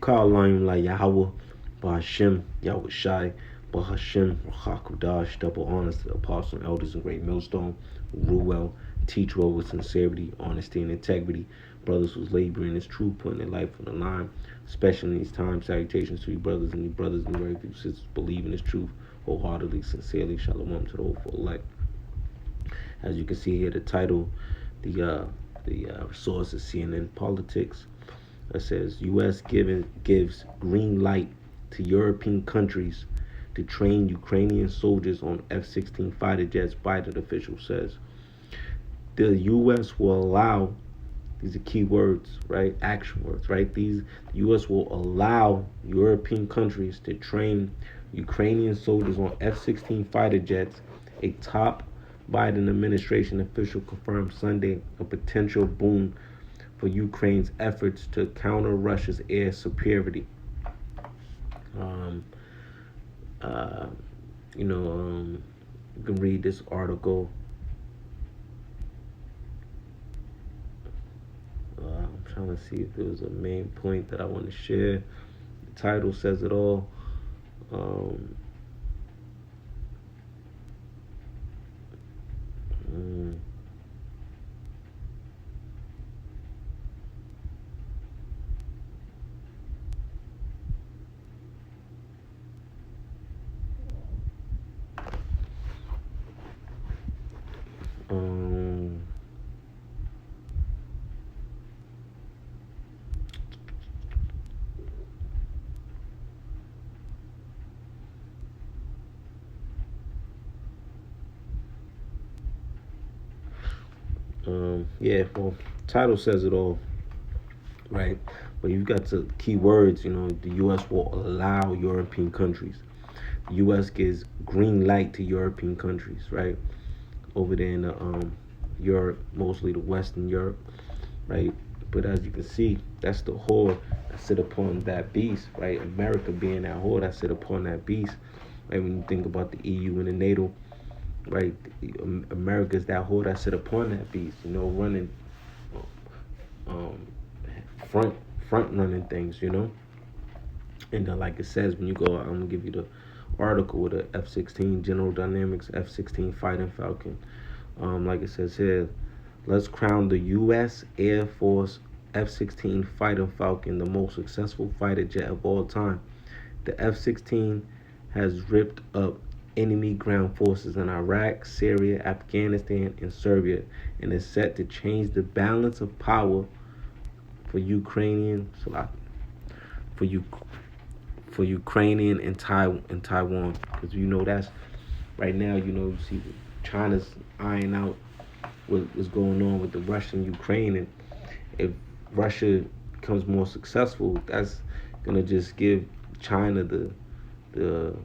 Ka'alayim La Yahweh, Bahashem Yahweh Shai, Bahashem Rachakudash. Double honors to the apostles and elders in Great Millstone who rule well, teach well with sincerity, honesty, and integrity. Brothers who's laboring this truth, putting their life on the line, especially in these times. Salutations to you brothers and you brothers and very few sisters believe in this truth wholeheartedly, sincerely. Shalom to the hopeful elect. As you can see here, the title, the source is CNN Politics. It says U.S. gives green light to European countries to train Ukrainian soldiers on F-16 fighter jets. Biden official says the U.S. will allow. These are key words, right? Action words, right? The U.S. will allow European countries to train Ukrainian soldiers on F-16 fighter jets. A top Biden administration official confirmed Sunday a potential boon for Ukraine's efforts to counter Russia's air superiority. Um, uh, you can read this article. I'm trying to see if there was a main point that I want to share. The title says it all. Um, mm, um, yeah, well, title says it all, right? But you've got the key words, the U.S. will allow European countries. The U.S. gives green light to European countries, right? Over there in Europe, mostly the Western Europe, right? But as you can see, that's the whore that sit upon that beast, right? America being that whore that sit upon that beast, right? When you think about the EU and the NATO, right? America's that whore that sit upon that beast, running um, front front running things, And like it says, when you go, I'm gonna give you the article with the F-16 General Dynamics F-16 Fighting Falcon. Like it says here, let's crown the U.S. Air Force F-16 Fighting Falcon the most successful fighter jet of all time. The F-16 has ripped up enemy ground forces in Iraq, Syria, Afghanistan, and Serbia, and is set to change the balance of power for Ukrainian for you for Ukrainian and Taiwan, because that's right now. You see China's eyeing out what's going on with the Russian Ukraine, and if Russia becomes more successful, that's gonna just give China the the,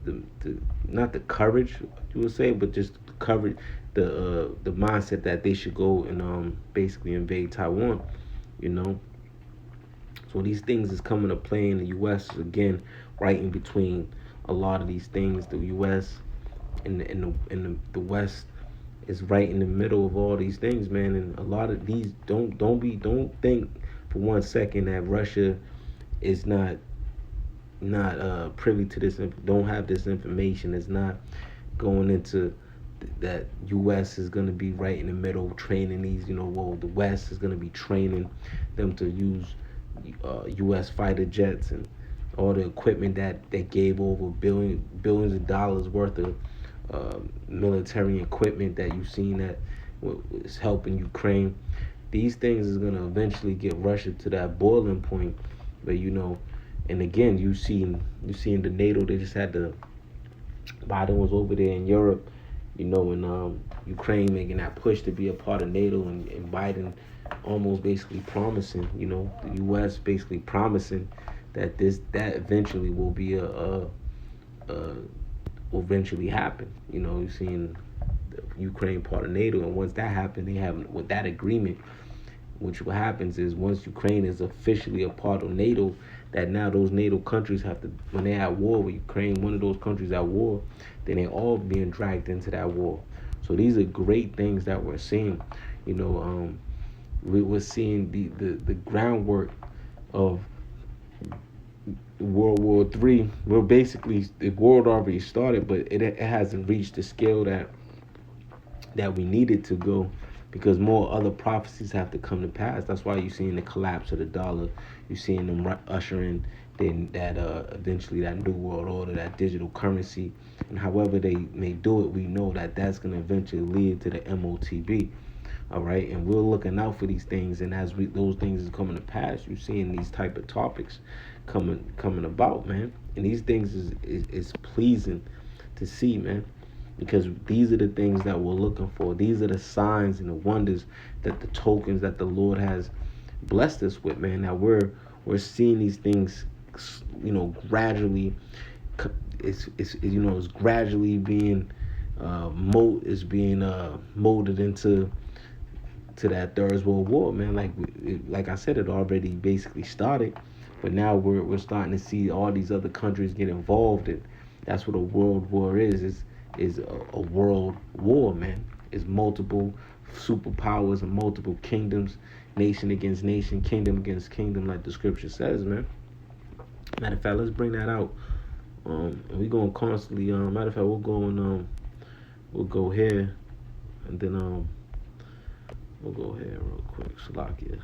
the not the courage you would say, but just the courage, the mindset that they should go and basically invade Taiwan, you know. So these things is coming to play in the U.S. again, right in between a lot of these things. The U.S. and the West is right in the middle of all these things, man. And a lot of these don't think for 1 second that Russia is not privy to this. Don't have this information. It's not going into that U.S. is going to be right in the middle training these. Well, the West is going to be training them to use U.S. fighter jets and all the equipment that they gave over billions of dollars worth of military equipment that you've seen that is helping Ukraine. These things is gonna eventually get Russia to that boiling point, but and again you seen the NATO. They just had the Biden was over there in Europe, and Ukraine making that push to be a part of NATO, and Biden almost basically promising, the U.S. basically promising that that eventually will be will eventually happen. You're seeing the Ukraine part of NATO, and once that happens, they have with that agreement. Which what happens is once Ukraine is officially a part of NATO, that now those NATO countries have to, when they're at war with Ukraine, one of those countries at war, then they're all being dragged into that war. So these are great things that we're seeing. We're seeing the groundwork of World War III. We're basically, the world already started, but it hasn't reached the scale that we needed to go, because more other prophecies have to come to pass. That's why you're seeing the collapse of the dollar. You're seeing them ushering then that eventually that new world order, that digital currency, and however they may do it, we know that that's going to eventually lead to the MOTB. All right, and we're looking out for these things, and as those things is coming to pass, you're seeing these type of topics coming about, man. And these things is pleasing to see, man, because these are the things that we're looking for. These are the signs and the wonders, that the tokens that the Lord has blessed us with, man. That we're seeing these things, gradually. It's gradually being molded into that Third World War, man. Like I said, it already basically started, but now we're starting to see all these other countries get involved, and that's what a world war is a world war, man. It's multiple superpowers and multiple kingdoms, nation against nation, kingdom against kingdom, like the scripture says, man. Matter of fact, let's bring that out. And we going constantly. Matter of fact, we'll go here, and then we'll go here real quick. Salakia.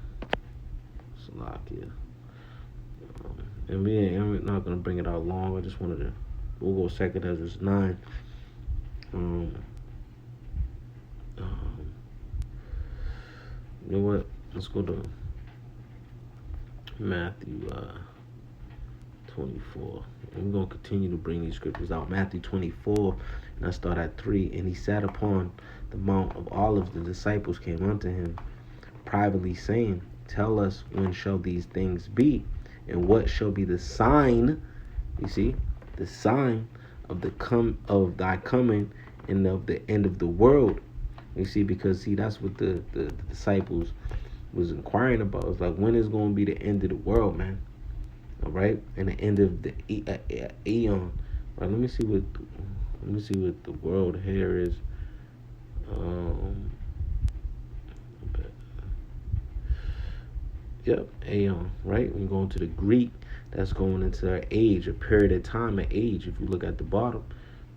And we're not gonna bring it out long. I just wanted to. We'll go Second Ezra 9. Um, you know what? Let's go to Matthew 24. And we're gonna continue to bring these scriptures out. Matthew 24, and I start at 3. And he sat upon the Mount of Olives. The disciples came unto him privately, saying, Tell us, when shall these things be, and what shall be the sign? You see, the sign of thy coming and of the end of the world. You see, because that's what the disciples was inquiring about. It's like, when is going to be the end of the world, man? All right, and the end of the aeon. Right. Let me see what the world here is. Yep, aeon. Right. When you go into the Greek, that's going into an age, a period of time, an age. If you look at the bottom,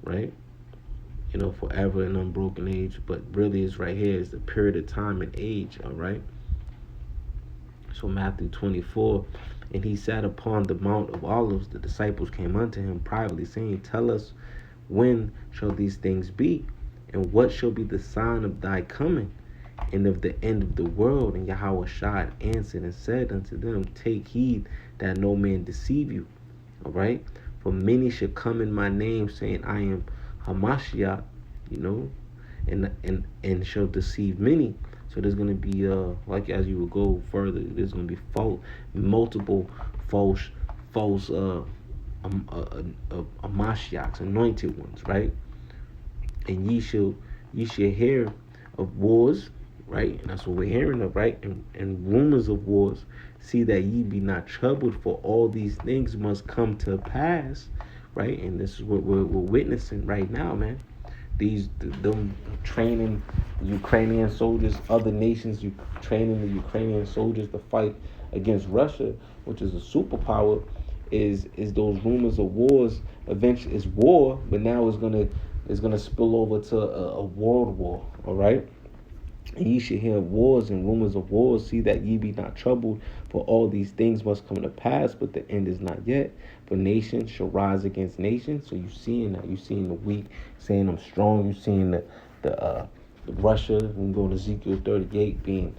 right. Forever and unbroken age, but really it's right here is the period of time and age. All right. So Matthew 24, and he sat upon the Mount of Olives. The disciples came unto him privately, saying, Tell us, when shall these things be, and what shall be the sign of thy coming, and of the end of the world? And Yahushua answered and said unto them, Take heed that no man deceive you. All right. For many shall come in my name, saying, I am Hamashiach, and shall deceive many. So there's going to be, like as you will go further, there's going to be multiple false Mashiachs, anointed ones, right? And ye shall hear of wars, right? And that's what we're hearing of, right? And rumors of wars. See that ye be not troubled, for all these things must come to pass, right? And this is what we're witnessing right now, man. Them training Ukrainian soldiers, other nations training the Ukrainian soldiers to fight against Russia, which is a superpower, is those rumors of wars. Eventually, it's war, but now it's gonna spill over to a world war. All right. And ye should hear wars and rumors of wars. See that ye be not troubled, for all these things must come to pass, but the end is not yet. For nation shall rise against nation. So you seeing that. You seeing the weak saying I'm strong. You seeing the Russia. We can go to Ezekiel 38 being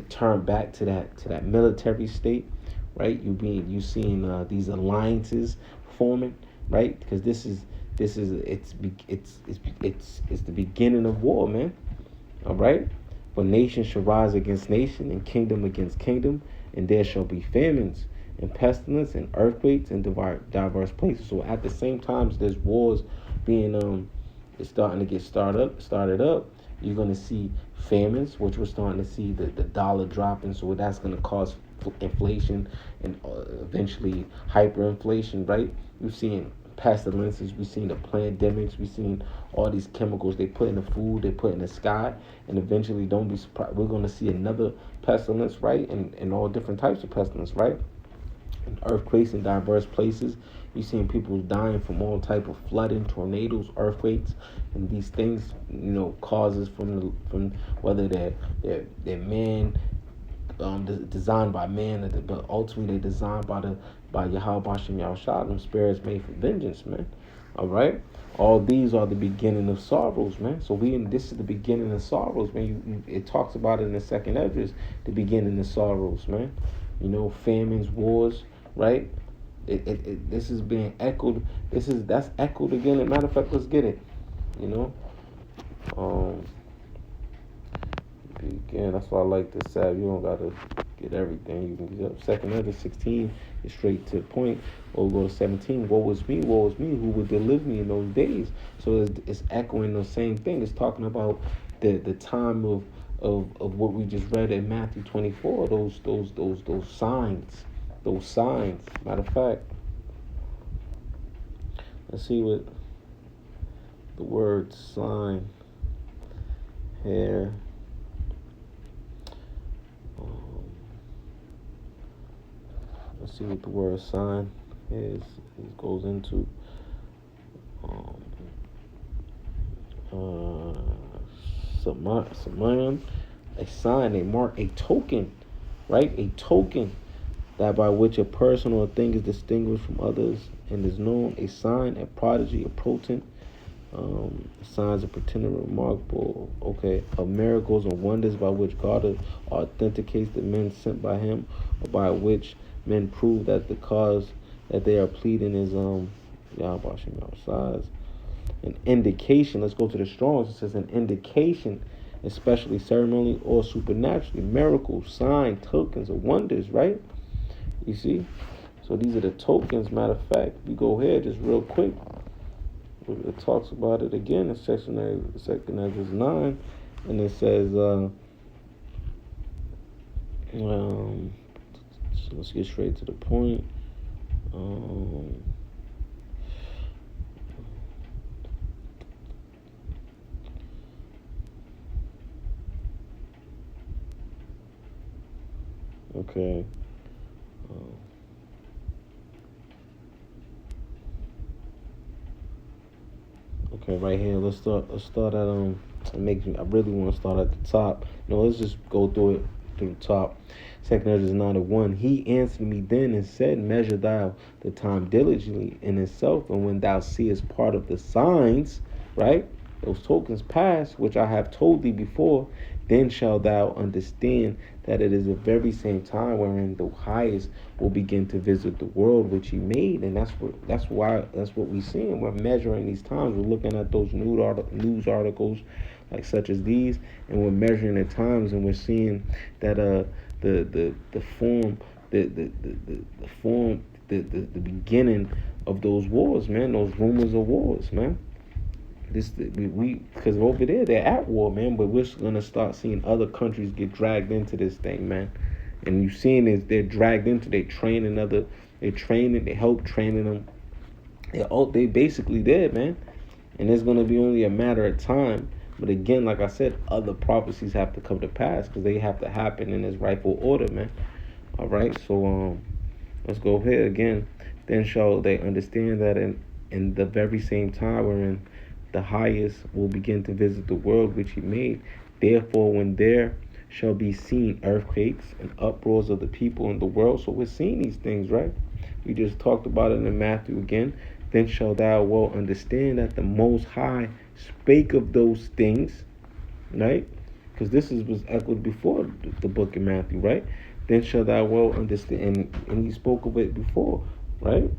turned back to that military state, right? You seeing these alliances forming, right? Because this is it's the beginning of war, man. All right. For nation shall rise against nation, and kingdom against kingdom, and there shall be famines and pestilence and earthquakes in diverse places. So at the same time as there's wars being it's starting to get started up, you're gonna see famines, which we're starting to see the dollar dropping. So that's gonna cause inflation and eventually hyperinflation, right? You're seeing pestilences, we've seen the pandemics, we've seen all these chemicals they put in the food, they put in the sky, and eventually don't be surprised, we're going to see another pestilence, right? And all different types of pestilence, right? and earthquakes in diverse places. You're seeing people dying from all type of flooding, tornadoes, earthquakes, and these things, causes from whether they're man, designed by man, but ultimately they're designed by Yahweh Bashem Yahushua. Them spirits made for vengeance, man. All right. All these are the beginning of sorrows, man. So this is the beginning of sorrows, man. It talks about it in the second Esdras, the beginning of sorrows, man. Famines, wars, right? This is being echoed. That's echoed again. As a matter of fact, let's get it. Um, Again, that's why I like this side. You don't gotta get everything. You can get up. Second Esdras 16 is straight to the point. Or go to 17. Woe is me, who would deliver me in those days? So it's echoing the same thing. It's talking about the time of what we just read in Matthew 24. Those signs. Those signs. Matter of fact, let's see what the word sign here. Let's see what the word sign is. It goes into Samayan, a sign, a mark, a token, right? A token that by which a person or a thing is distinguished from others and is known, a sign, a prodigy, a portent, signs of pretending remarkable, of miracles and wonders by which God authenticates the men sent by him, or by which men prove that the cause that they are pleading is size. An indication, let's go to the Strong's. It says an indication, especially ceremonially or supernaturally, miracles, signs, tokens, or wonders, right? You see? So these are the tokens. Matter of fact, if you go here just real quick, it talks about it again in second Esdras 9, and it says, so let's get straight to the point. Okay. Okay, right here. Let's start at It makes me. I really want to start at the top. Let's just go through the top. Second Esdras 9:1. He answered me then and said, measure thou the time diligently in itself, and when thou seest part of the signs, right, those tokens pass, which I have told thee before, then shalt thou understand that it is the very same time wherein the highest will begin to visit the world which he made. And that's what we're seeing. We're measuring these times. We're looking at those news articles like such as these, and we're measuring the times, and we're seeing that the beginning of those wars, man, those rumors of wars, man. Because over there they're at war, man, but we're gonna start seeing other countries get dragged into this thing, man. And you've seen is they're dragged into, they help training them. They basically did, man. And it's gonna be only a matter of time. But again, like I said, other prophecies have to come to pass because they have to happen in its rightful order, man. All right, so let's go here again. Then shall they understand that in the very same time wherein the highest will begin to visit the world which he made. Therefore, when there shall be seen earthquakes and uproars of the people in the world. So we're seeing these things, right? We just talked about it in Matthew again. Then shall thou well understand that the Most High spake of those things, right? Because was echoed before the book of Matthew, right? Then shall thou well understand, and he spoke of it before, right?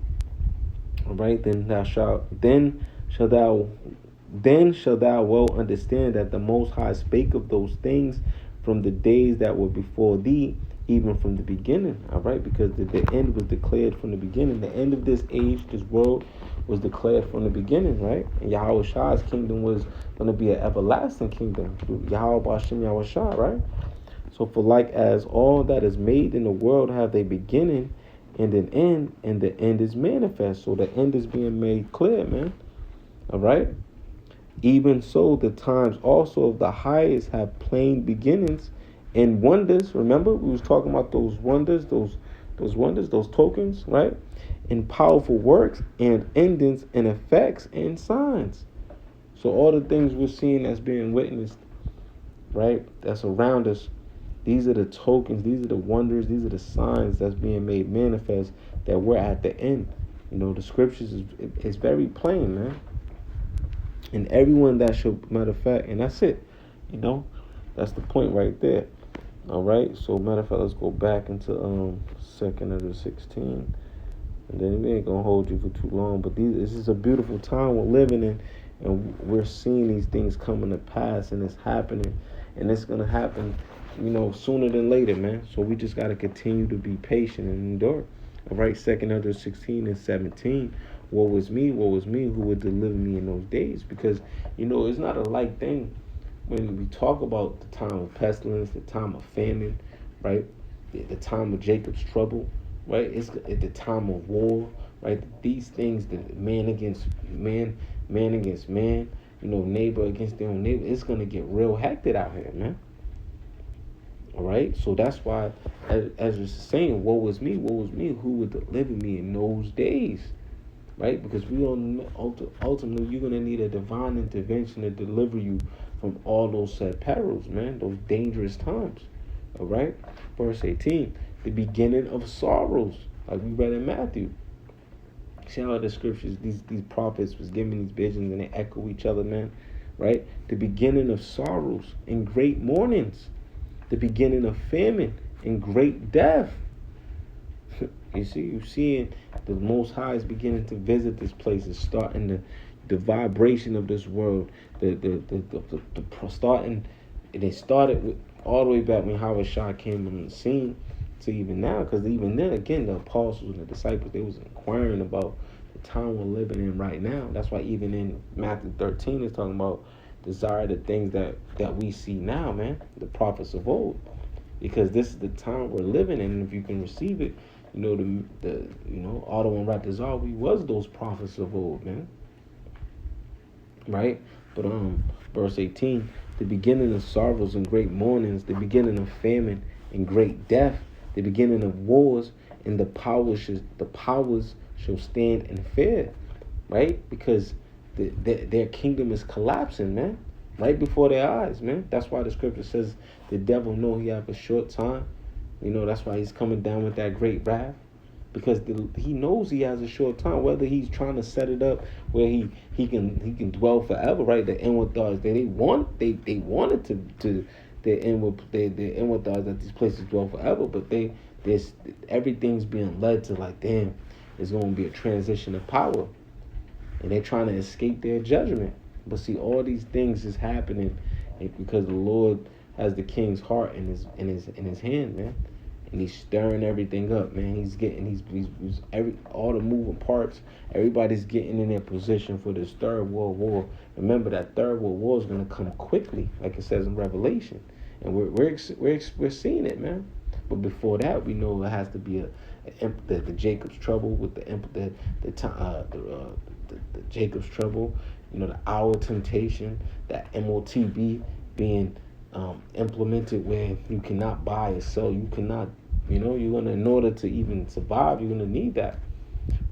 All right, then shall thou well understand that the Most High spake of those things from the days that were before thee, even from the beginning. All right, because the end was declared from the beginning. The end of this age, this world, was declared from the beginning, right? And Yahweh Shah's kingdom was going to be an everlasting kingdom through Yahweh Bashem Yahweh Shah, right? So for like as all that is made in the world have a beginning and an end, and the end is manifest. So the end is being made clear, man. All right? Even so, the times also of the highest have plain beginnings and wonders. Remember, we was talking about those wonders, those those wonders, those tokens, right? And powerful works and endings and effects and signs. So all the things we're seeing that's being witnessed, right? That's around us. These are the tokens. These are the wonders. These are the signs that's being made manifest that we're at the end. The scriptures is very plain, man. And everyone that should, matter of fact, and that's it. That's the point right there. All right. So matter of fact, let's go back into 2nd Ezra 16, and then we ain't gonna hold you for too long. But this is a beautiful time we're living in, and we're seeing these things coming to pass, and it's happening, and it's gonna happen, sooner than later, man. So we just gotta continue to be patient and endure. All right. 2nd Ezra 16 and 17. Woe was me, who would deliver me in those days? Because it's not a light thing when we talk about the time of pestilence, the time of famine, right? The time of Jacob's trouble, right? It's at the time of war, right? These things, the man against man, man against man, neighbor against their own neighbor, it's gonna get real hectic out here, man. All right, so that's why, as you're saying, woe was me, who would deliver me in those days, right? Because ultimately you're gonna need a divine intervention to deliver you from all those said perils, man, those dangerous times. All right, verse 18, the beginning of sorrows, like we read in Matthew. See how the scriptures, these prophets was giving these visions and they echo each other, man, right? The beginning of sorrows and great mournings, the beginning of famine and great death. You're seeing the Most High is beginning to visit this place. It's starting the vibration of this world. The starting, and it started with all the way back when Howard Shah came on the scene to even now. Because even then, again, the apostles and the disciples, they was inquiring about the time we're living in right now. That's why even in Matthew 13, it's talking about desire the things that we see now, man. The prophets of old, because this is the time we're living in. And if you can receive it. Otto and Ratazar, we was those prophets of old, man. Right? But verse 18, the beginning of sorrows and great mournings, the beginning of famine and great death, the beginning of wars, and the powers shall stand in fear. Right? Because their kingdom is collapsing, man. Right before their eyes, man. That's why the scripture says the devil know he have a short time. That's why he's coming down with that great wrath, because he knows he has a short time. Whether he's trying to set it up where he can dwell forever, right? The inward thoughts they wanted to their inward thoughts that these places dwell forever, but everything's being led to like, damn, it's going to be a transition of power, and they're trying to escape their judgment. But see, all these things is happening because the Lord has the king's heart in his hand, man. And he's stirring everything up, man. He's all the moving parts. Everybody's getting in their position for this third world war. Remember that third world war is gonna come quickly, like it says in Revelation, and we're seeing it, man. But before that, we know it has to be the Jacob's trouble with the Jacob's trouble. The hour temptation, that MOTB being implemented where you cannot buy or sell. You cannot. You're gonna, in order to even survive, you're gonna need that.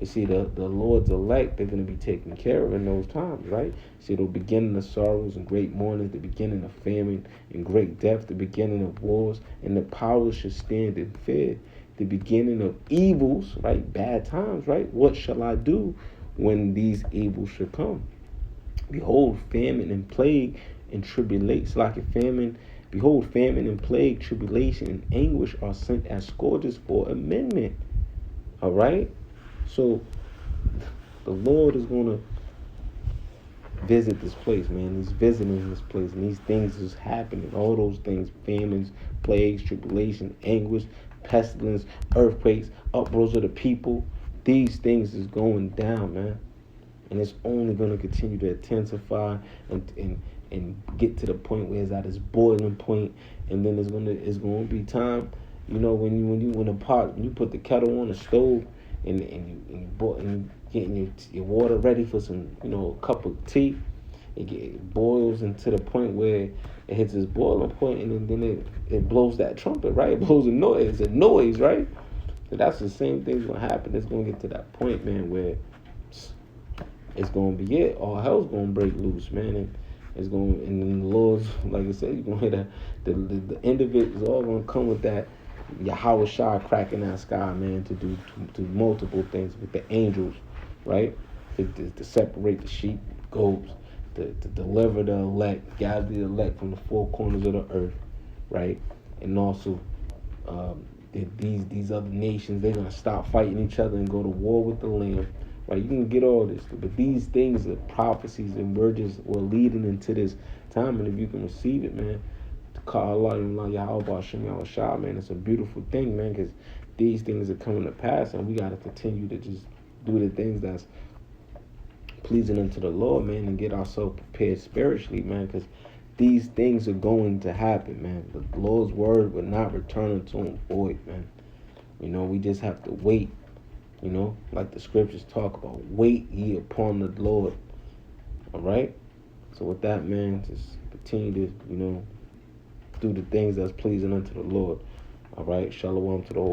You see, the Lord's elect, they're gonna be taken care of in those times, right? See, the beginning of sorrows and great mournings, the beginning of famine and great death, the beginning of wars, and the powers should stand in fear. The beginning of evils, right? Bad times, right? What shall I do when these evils should come? Behold, famine and plague and tribulation, like a famine. Behold, famine and plague, tribulation and anguish are sent as scourges for amendment. All right? So the Lord is going to visit this place, man. He's visiting this place, and these things is happening. All those things, famines, plagues, tribulation, anguish, pestilence, earthquakes, uproars of the people. These things is going down, man. And it's only going to continue to intensify and get to the point where it's at its boiling point, and then it's going to be time, when you put the kettle on the stove and you getting your water ready for some a cup of tea, it boils into the point where it hits its boiling point, and then it blows that trumpet, right? It blows a noise, right? So that's the same thing's gonna happen. It's gonna get to that point, man, where it's gonna be it. All hell's gonna break loose, man, and it's gonna, and then the Lord's, like I said, you're gonna hear that the end of it is all gonna come with that Yahweh Shah cracking that sky, man, to do to multiple things with the angels, right? To separate the sheep, goats, to deliver the elect, gather the elect from the four corners of the earth, right? And also, these other nations, they're gonna stop fighting each other and go to war with the Lamb, right? You can get all this, but these things are prophecies, and we're leading into this time. And if you can receive it, man, to call Allah Yahweh Hashem Yahweh Shah, man, it's a beautiful thing, man, because these things are coming to pass, and we gotta continue to just do the things that's pleasing unto the Lord, man, and get ourselves prepared spiritually, man, because these things are going to happen, man. The Lord's word will not return unto him void, man. You know, we just have to wait, you know, like the scriptures talk about, wait ye upon the Lord. All right? So with that, man, just continue to, you know, do the things that's pleasing unto the Lord. All right? Shalom to the whole